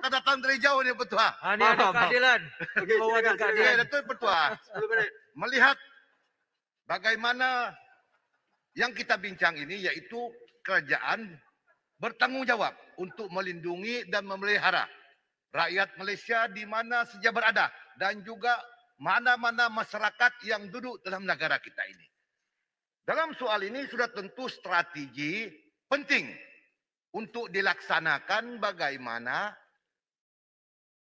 Kita datang dari jauh nih Petua. Ini ada keadilan. Okey, Bawa ada silakan. keadilan. Betul Petua. 10 minit. Melihat bagaimana yang kita bincang ini yaitu kerajaan bertanggung jawab untuk melindungi dan memelihara rakyat Malaysia di mana saja berada dan juga mana-mana masyarakat yang duduk dalam negara kita ini. Dalam soal ini sudah tentu strategi penting untuk dilaksanakan bagaimana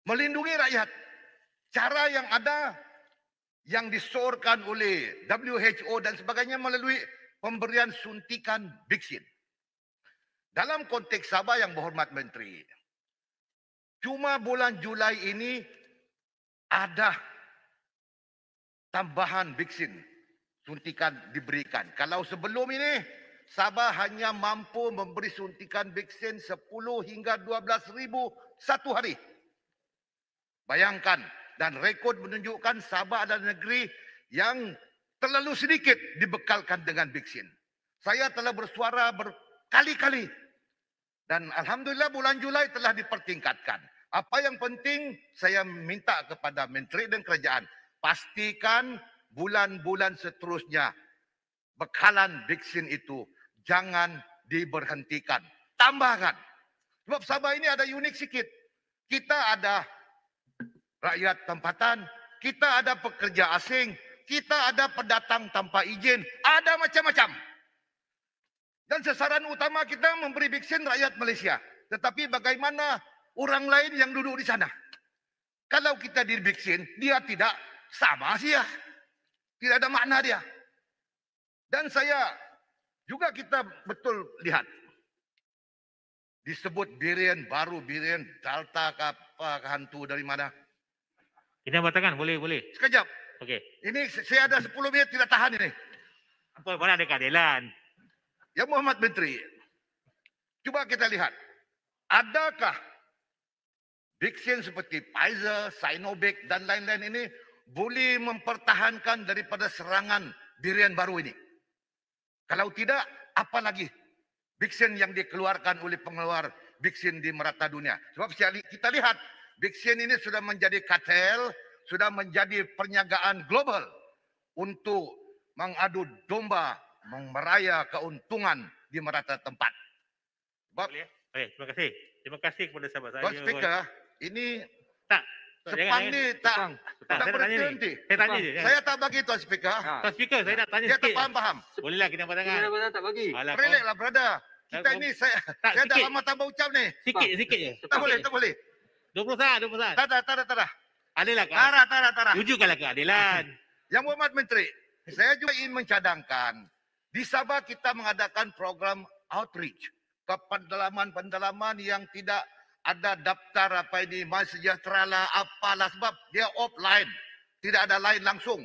melindungi rakyat. Cara yang ada yang disorkan oleh WHO dan sebagainya melalui pemberian suntikan vaksin. Dalam konteks Sabah yang berhormat Menteri, cuma bulan Julai ini ada tambahan vaksin suntikan diberikan. Kalau sebelum ini Sabah hanya mampu memberi suntikan vaksin 10 hingga 12,000 satu hari. Bayangkan, dan rekod menunjukkan Sabah adalah negeri yang terlalu sedikit dibekalkan dengan vaksin. Saya telah bersuara berkali-kali dan alhamdulillah bulan Julai telah dipertingkatkan. Apa yang penting saya minta kepada menteri dan kerajaan, pastikan bulan-bulan seterusnya bekalan vaksin itu jangan diberhentikan. Tambahkan. Sebab Sabah ini ada unik sikit. Kita ada rakyat tempatan, kita ada pekerja asing, kita ada pendatang tanpa izin, ada macam-macam. Dan sasaran utama kita memberi vaksin rakyat Malaysia. Tetapi bagaimana orang lain yang duduk di sana? Kalau kita divaksin, dia tidak sama dia. Tidak ada makna dia. Dan saya juga kita betul lihat. Disebut varian baru, varian Delta ke apa, ke hantu dari mana. Ini batangan, boleh. Sekejap. Okey. Ini saya ada 10 minit tidak tahan ini. Apa mana ada keadilan? Ya Muhammad Menteri, cuba kita lihat. Adakah vaksin seperti Pfizer, Sinovac dan lain-lain ini boleh mempertahankan daripada serangan varian baru ini? Kalau tidak, apa lagi vaksin yang dikeluarkan oleh pengeluar vaksin di merata dunia? Sebab kita lihat vaksin ini sudah menjadi kartel, sudah menjadi perniagaan global untuk mengadu domba, meraya keuntungan di merata tempat. Sebab, Boleh. Terima kasih. Terima kasih kepada sahabat saya. Tuan Speaker, ini Tak. Sepang ni tak Saya nak tanya berhenti. ni. Saya tanya je. Saya tak bagi Tuan Speaker. Tuan Speaker, saya nak tanya Dia tak sikit. faham-faham. Bolehlah kita batangan. Kenapa tak bagi? Alah, Relax lah, brother. Kita Tak, ini, saya tak, dah sikit. lama tak berucap ni. Sikit je. Tak boleh, tak boleh. 20 saat. Tak ada. Adalah Tara. wujudkanlah keadilan. Yang Muhammad Menteri, saya juga ingin mencadangkan. Di Sabah kita mengadakan program outreach ke pendalaman-pendalaman yang tidak ada daftar apa ini, MySejahtera lah, apalah sebab dia offline. Tidak ada line langsung.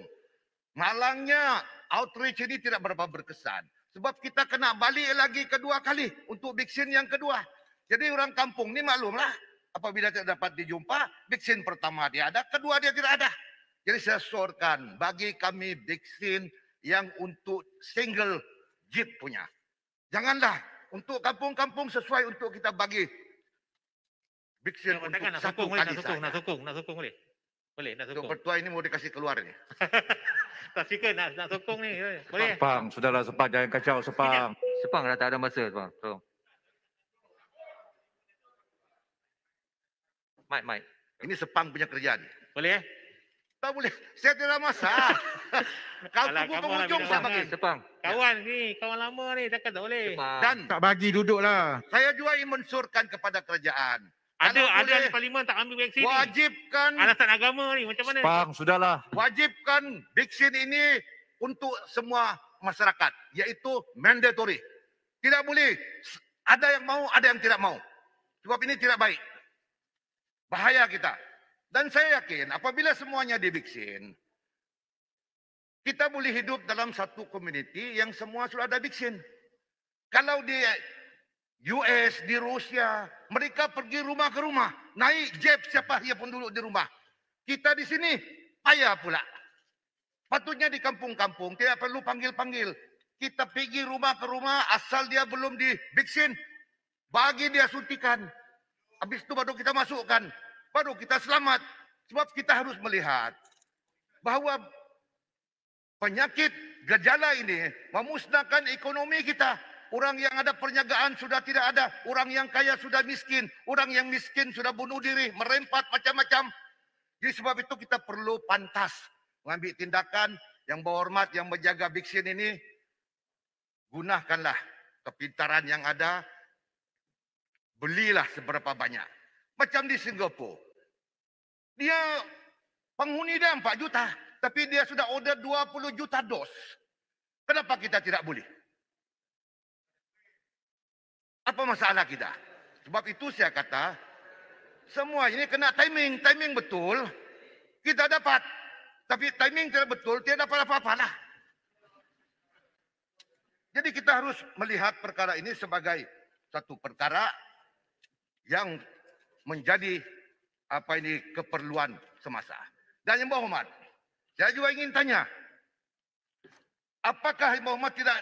Malangnya outreach ini tidak berapa berkesan. Sebab kita kena balik lagi kedua kali untuk vaksin yang kedua. Jadi orang kampung ni maklumlah apabila tidak dapat dijumpa, vaksin pertama dia ada, kedua dia tidak ada. Jadi saya sorkan bagi kami vaksin yang untuk single jeep punya. Janganlah untuk kampung-kampung sesuai untuk kita bagi vaksin untuk Batangan nak satu sokong boleh, kali saja. nak sokong boleh. Boleh nak Untuk sokong. pertua ini mau dikasih keluar ni. Tuan Speaker nak sokong ni. Boleh. Sepang, sudahlah Sepang, jangan kacau Sepang. Sepang dah tak ada masa, Sepang. Tolong. Mic. Ini Sepang punya kerja ni. Boleh Tak boleh. Saya tidak masalah. Kau Alah, tunggu kamu penghujung nak saya bilang bagi. Sepang. Kawan ni, kawan lama ni takkan tak boleh. Sepang. Dan Tak bagi duduklah. saya juga ingin mensurkan kepada kerajaan. Ada Kalau boleh, ahli parlimen tak ambil vaksin ni. wajibkan Alasan agama ni macam mana? Sepang, sudahlah. wajibkan vaksin ini untuk semua masyarakat, iaitu mandatory. Tidak boleh ada yang mau, ada yang tidak mau. Sebab ini tidak baik. Bahaya kita. Dan saya yakin apabila semuanya divaksin, kita boleh hidup dalam satu komuniti yang semua sudah ada vaksin. Kalau di US, di Rusia, mereka pergi rumah ke rumah, naik jeb siapa dia pun duduk di rumah. Kita di sini payah pula. Patutnya di kampung-kampung tidak perlu panggil-panggil. Kita pergi rumah ke rumah asal dia belum divaksin, bagi dia suntikan. habis itu baru kita masukkan, baru kita selamat. Sebab kita harus melihat bahwa penyakit gejala ini memusnahkan ekonomi kita. Orang yang ada perniagaan sudah tidak ada, orang yang kaya sudah miskin, orang yang miskin sudah bunuh diri, merempat macam-macam. Jadi sebab itu kita perlu pantas mengambil tindakan. Yang berhormat, yang menjaga Biksin ini, gunakanlah kepintaran yang ada, belilah seberapa banyak. Macam di Singapura, dia penghuni dia 4 juta, tapi dia sudah order 20 juta dos. Kenapa kita tidak boleh? Apa masalah kita? Sebab itu saya kata, semua ini kena timing. Timing betul, kita dapat. Tapi timing tidak betul, tidak dapat apa-apa lah. Jadi kita harus melihat perkara ini sebagai satu perkara yang menjadi keperluan semasa. Dan Yang Berhormat, saya juga ingin tanya, apakah Yang Berhormat tidak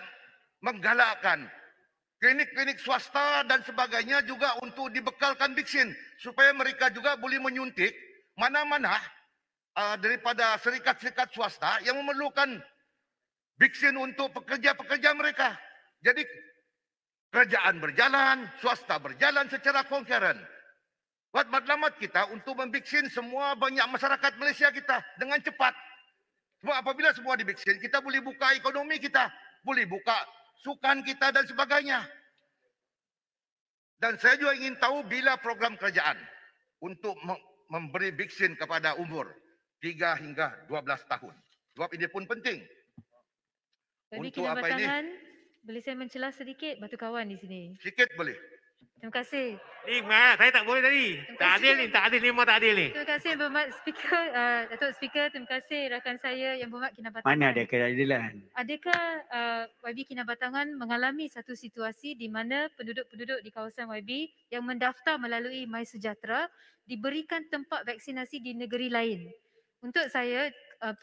menggalakkan klinik-klinik swasta dan sebagainya juga untuk dibekalkan Biksin supaya mereka juga boleh menyuntik mana-mana daripada serikat-serikat swasta yang memerlukan Biksin untuk pekerja-pekerja mereka. Jadi kerajaan berjalan, swasta berjalan secara concurrent. Buat matlamat kita untuk membiksin semua banyak masyarakat Malaysia kita dengan cepat. Sebab apabila semua dibiksin, kita boleh buka ekonomi kita, boleh buka sukan kita dan sebagainya. Dan saya juga ingin tahu bila program kerajaan untuk memberi biksin kepada umur 3 hingga 12 tahun. Sebab ini pun penting. Bagi Untuk apa ini? Kinabatangan, boleh saya mencelah sedikit batu kawan di sini. Sikit boleh. Terima kasih. Ni Mat, saya tak boleh tadi. Tak adil ni, tak adil ni, memang tak adil ni. Terima kasih Berhormat Speaker, Datuk Speaker. Terima kasih rakan saya Yang Berhormat Kinabatangan. Mana ada keadilan? Adakah YB Kinabatangan mengalami satu situasi di mana penduduk-penduduk di kawasan YB yang mendaftar melalui MySejahtera diberikan tempat vaksinasi di negeri lain? Untuk saya,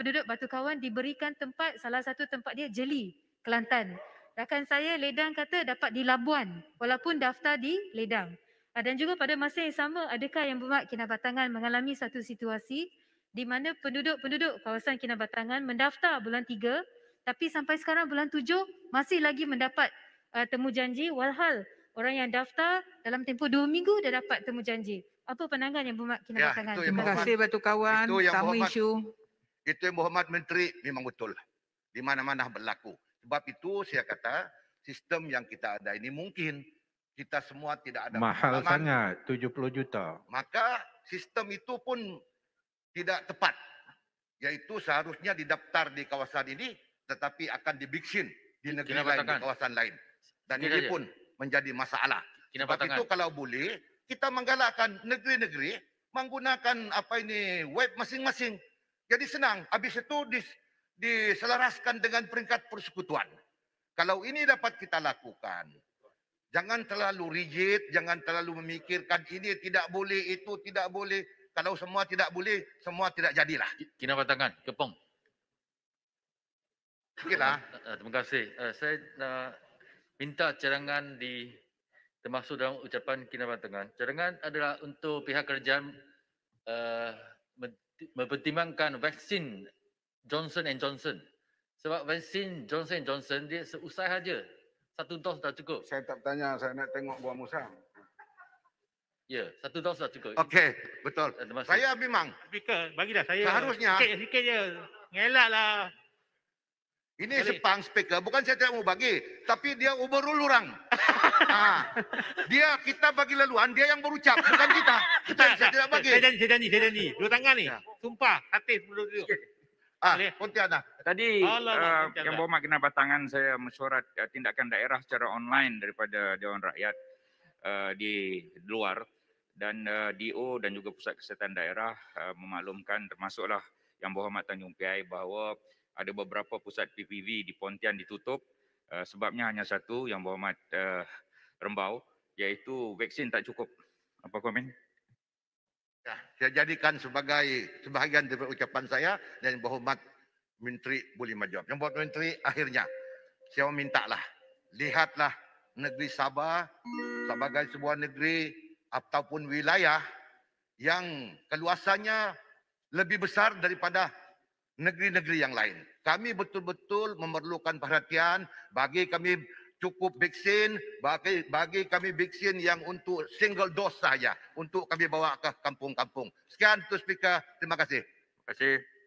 penduduk Batu Kawan diberikan tempat, salah satu tempat dia Jeli, Kelantan. Rakan saya Ledang kata dapat di Labuan walaupun daftar di Ledang. Dan juga pada masa yang sama, adakah Yang Berhormat Kinabatangan mengalami satu situasi di mana penduduk-penduduk kawasan Kinabatangan mendaftar bulan 3 tapi sampai sekarang bulan 7 masih lagi mendapat temu janji, walhal orang yang daftar dalam tempoh 2 minggu dah dapat temu janji. Apa pandangan Yang Berhormat Kinabatangan? itu Yang Terima Berhormat. kasih Batu Kawan. Itu Yang Sama Berhormat. isu. Itu Yang Berhormat Menteri memang betul. Di mana-mana berlaku. Sebab itu saya kata sistem yang kita ada ini mungkin kita semua tidak ada Mahal pengalaman. sangat, 70 juta. Maka sistem itu pun tidak tepat. Yaitu seharusnya didaftar di kawasan ini tetapi akan dibiksin di negeri lain, di kawasan lain. Dan Sikit ini saja. pun menjadi masalah. Sebab Kinabatangan. itu kalau boleh kita menggalakkan negeri-negeri menggunakan web masing-masing. Jadi senang. Habis itu diselaraskan dengan peringkat persekutuan. Kalau ini dapat kita lakukan, jangan terlalu rigid, jangan terlalu memikirkan ini tidak boleh, itu tidak boleh. Kalau semua tidak boleh, semua tidak jadilah. Kinabatangan, Kepong. Okeylah. Terima kasih. Saya nak minta cadangan termasuk dalam ucapan Kinabatangan. Cadangan adalah untuk pihak kerajaan mempertimbangkan vaksin Johnson & Johnson. Sebab vaksin Johnson & Johnson dia seusai saja. 1 dos dah cukup. Saya tak bertanya, saya nak tengok buah musang. Ya, 1 dos dah cukup. Okey, betul. Terima kasih. Saya memang Speaker, bagilah saya. Seharusnya- Sikit je. Ngelaklah. ini Boleh. sepang speaker, bukan saya tidak mau bagi, tapi dia overrule orang. Kita bagi laluan, dia yang berucap, bukan kita. Saya tidak bagi. Saya janji. Dua tangan ni. Ya. Sumpah, hati sebelum tu. boleh. Pontianak. Tadi Allah, Yang Berhormat Kinabatangan saya mesyuarat tindakan daerah secara online daripada Dewan Rakyat di luar dan DO dan juga Pusat Kesihatan Daerah memaklumkan termasuklah Yang Berhormat Tanjung Piai bahawa ada beberapa pusat PPV di Pontian ditutup sebabnya hanya satu Yang Berhormat Rembau iaitu vaksin tak cukup. Apa komen? Ya, saya jadikan sebagai sebahagian dari ucapan saya dan berhormat Menteri boleh menjawab. Yang buat Menteri akhirnya saya memintalah lihatlah negeri Sabah sebagai sebuah negeri ataupun wilayah yang keluasannya lebih besar daripada negeri-negeri yang lain. Kami betul-betul memerlukan perhatian, bagi kami cukup vaksin, bagi kami vaksin yang untuk single dose saja untuk kami bawa ke kampung-kampung. Sekian, Tuan Speaker. Terima kasih. Terima kasih.